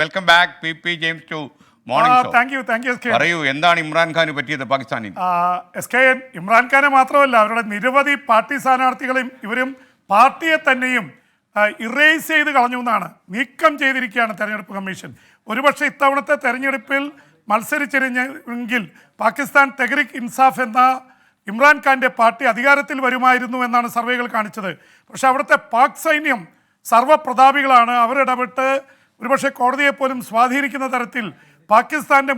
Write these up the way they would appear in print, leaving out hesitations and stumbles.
Welcome back P James to morning show. Thank you പറയൂ, എന്താണ് ഇമ്രാൻഖാന് പറ്റിയത് പാകിസ്ഥാനിൽ? SKN ഇമ്രാൻഖാനെ മാത്രമല്ല, അവരുടെ നിരവധി പാർട്ടി സ്ഥാനാർത്ഥികളെയും ഇവരും പാർട്ടിയെ തന്നെയും ഇറേസ് ചെയ്ത് കളഞ്ഞു എന്നാണ്, നീക്കം ചെയ്തിരിക്കുകയാണ് തെരഞ്ഞെടുപ്പ് കമ്മീഷൻ. ഒരുപക്ഷെ ഇത്തവണത്തെ തെരഞ്ഞെടുപ്പിൽ മത്സരിച്ചിരുന്നെങ്കിൽ പാകിസ്ഥാൻ തെഹ്രീക്ക് ഇൻസാഫ് എന്ന ഇമ്രാൻഖാൻ്റെ പാർട്ടി അധികാരത്തിൽ വരുമായിരുന്നു എന്നാണ് സർവേകൾ കാണിച്ചത്. പക്ഷെ അവിടുത്തെ പാക് സൈന്യം സർവ്വപ്രതാപികളാണ്. അവരിടപെട്ട് ഒരുപക്ഷെ കോടതിയെപ്പോലും സ്വാധീനിക്കുന്ന തരത്തിൽ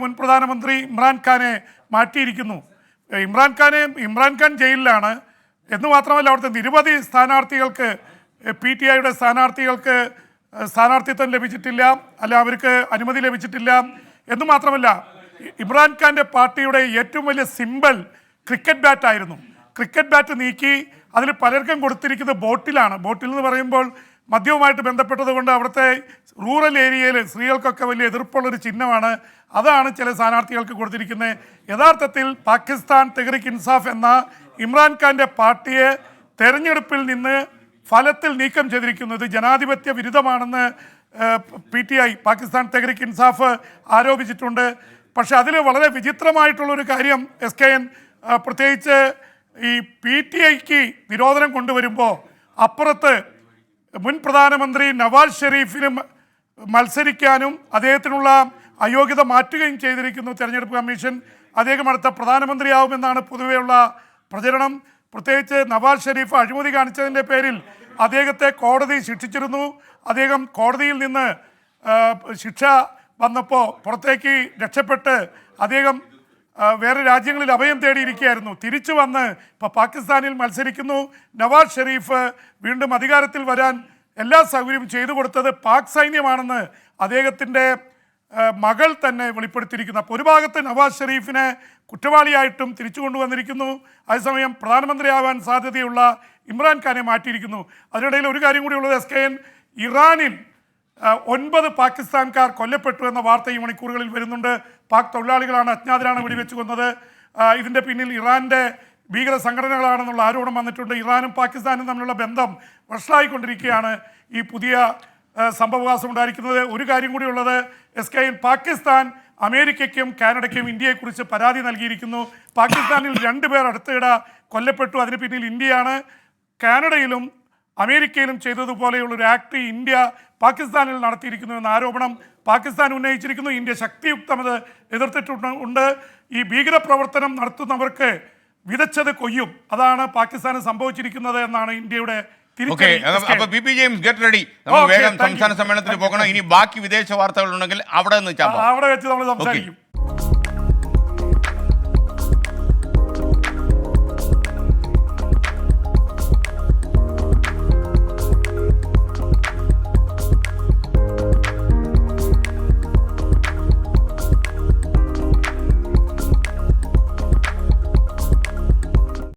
മുൻ പ്രധാനമന്ത്രി ഇമ്രാൻഖാനെ മാറ്റിയിരിക്കുന്നു. ഇമ്രാൻഖാൻ ജയിലിലാണ് എന്ന് മാത്രമല്ല, അവിടുത്തെ നിരവധി സ്ഥാനാർത്ഥികൾക്ക് PTIയുടെ സ്ഥാനാർത്ഥികൾക്ക് സ്ഥാനാർത്ഥിത്വം ലഭിച്ചിട്ടില്ല, അല്ല അവർക്ക് അനുമതി ലഭിച്ചിട്ടില്ല എന്ന് മാത്രമല്ല, ഇമ്രാൻഖാൻ്റെ പാർട്ടിയുടെ ഏറ്റവും വലിയ സിമ്പൽ ക്രിക്കറ്റ് ബാറ്റായിരുന്നു. ക്രിക്കറ്റ് ബാറ്റ് നീക്കി അതിൽ പലർക്കും കൊടുത്തിരിക്കുന്നത് ബോട്ടിലാണ്. ബോട്ടിൽ എന്ന് പറയുമ്പോൾ മദ്യവുമായിട്ട് ബന്ധപ്പെട്ടത് കൊണ്ട് അവിടുത്തെ റൂറൽ ഏരിയയിൽ സ്ത്രീകൾക്കൊക്കെ വലിയ എതിർപ്പുള്ളൊരു ചിഹ്നമാണ്. അതാണ് ചില സ്ഥാനാർത്ഥികൾക്ക് കൊടുത്തിരിക്കുന്നത്. യഥാർത്ഥത്തിൽ പാകിസ്ഥാൻ തെഹ്രീക്ക് ഇൻസാഫ് എന്ന ഇമ്രാൻഖാൻ്റെ പാർട്ടിയെ തെരഞ്ഞെടുപ്പിൽ നിന്ന് ഫലത്തിൽ നീക്കം ചെയ്തിരിക്കുന്നത് ജനാധിപത്യ വിരുദ്ധമാണെന്ന് PTI പാകിസ്ഥാൻ തെഹ്രീക്ക് ഇൻസാഫ് ആരോപിച്ചിട്ടുണ്ട്. പക്ഷെ അതിൽ വളരെ വിചിത്രമായിട്ടുള്ളൊരു കാര്യം SKN, പ്രത്യേകിച്ച് ഈ PTIക്ക് നിരോധനം കൊണ്ടുവരുമ്പോൾ അപ്പുറത്ത് മുൻ പ്രധാനമന്ത്രി നവാസ് ഷെരീഫിന് മത്സരിക്കാനും അദ്ദേഹത്തിനുള്ള അയോഗ്യത മാറ്റുകയും ചെയ്തിരിക്കുന്നു തെരഞ്ഞെടുപ്പ് കമ്മീഷൻ. അദ്ദേഹം അടുത്ത പ്രധാനമന്ത്രിയാവുമെന്നാണ് പൊതുവെയുള്ള പ്രചരണം. പ്രത്യേകിച്ച് നവാസ് ഷെരീഫ് അഴിമതി കാണിച്ചതിൻ്റെ പേരിൽ അദ്ദേഹത്തെ കോടതി ശിക്ഷിച്ചിരുന്നു. അദ്ദേഹം കോടതിയിൽ നിന്ന് ശിക്ഷ വന്നപ്പോൾ പുറത്തേക്ക് രക്ഷപ്പെട്ട് അദ്ദേഹം വേറെ രാജ്യങ്ങളിൽ അഭയം തേടിയിരിക്കുകയായിരുന്നു. തിരിച്ചു വന്ന് ഇപ്പോൾ പാകിസ്ഥാനിൽ മത്സരിക്കുന്നു. നവാസ് ഷെരീഫ് വീണ്ടും അധികാരത്തിൽ വരാൻ എല്ലാ സൗകര്യവും ചെയ്തു കൊടുത്തത് പാക് സൈന്യമാണെന്ന് അദ്ദേഹത്തിൻ്റെ മകൾ തന്നെ വെളിപ്പെടുത്തിയിരിക്കുന്നു. അപ്പോൾ ഒരു ഭാഗത്ത് നവാസ് ഷെരീഫിനെ കുറ്റവാളിയായിട്ടും തിരിച്ചു കൊണ്ടുവന്നിരിക്കുന്നു, അതേസമയം പ്രധാനമന്ത്രിയാവാൻ സാധ്യതയുള്ള ഇമ്രാൻഖാനെ മാറ്റിയിരിക്കുന്നു. അതിനിടയിൽ ഒരു കാര്യം കൂടി ഉള്ളത്, SKN, ഇറാനിൽ 9 പാകിസ്ഥാൻകാർ കൊല്ലപ്പെട്ടു എന്ന വാർത്ത ഈ മണിക്കൂറുകളിൽ വരുന്നുണ്ട്. പാക് തൊഴിലാളികളാണ്, അജ്ഞാതരാണ് വെടിവെച്ച് കൊന്നത്. ഇതിൻ്റെ പിന്നിൽ ഇറാൻ്റെ ഭീകര സംഘടനകളാണെന്നുള്ള ആരോപണം വന്നിട്ടുണ്ട്. ഇറാനും പാകിസ്ഥാനും തമ്മിലുള്ള ബന്ധം വഷളായിക്കൊണ്ടിരിക്കുകയാണ് ഈ പുതിയ സംഭവവികാസം ഉണ്ടായിരിക്കുന്നത്. ഒരു കാര്യം കൂടി ഉള്ളത്, SKN, പാകിസ്ഥാൻ അമേരിക്കയ്ക്കും കാനഡയ്ക്കും ഇന്ത്യയെക്കുറിച്ച് പരാതി നൽകിയിരിക്കുന്നു. പാകിസ്ഥാനിൽ 2 പേർ അടുത്തിടെ കൊല്ലപ്പെട്ടു, അതിന് പിന്നിൽ ഇന്ത്യയാണ്. കാനഡയിലും അമേരിക്കയിലും ചെയ്തതുപോലെയുള്ളൊരു ആക്ട് ഇന്ത്യ പാകിസ്ഥാനിൽ നടത്തിയിരിക്കുന്നു എന്ന ആരോപണം പാകിസ്ഥാൻ ഉന്നയിച്ചിരിക്കുന്നു. ഇന്ത്യ ശക്തിയുക്തം അത് എതിർത്തിട്ടുണ്ട്. ഈ ഭീകരപ്രവർത്തനം നടത്തുന്നവർക്ക് വിതച്ചത് കൊയ്യും, അതാണ് പാകിസ്ഥാന് സംഭവിച്ചിരിക്കുന്നത് എന്നാണ് ഇന്ത്യയുടെ വേഗം സംസ്ഥാന സമ്മേളനത്തിൽ പോകണം. ഇനി ബാക്കി വിദേശ വാർത്തകൾ ഉണ്ടെങ്കിൽ അവിടെ വെച്ച് നമ്മൾ സംസാരിക്കും.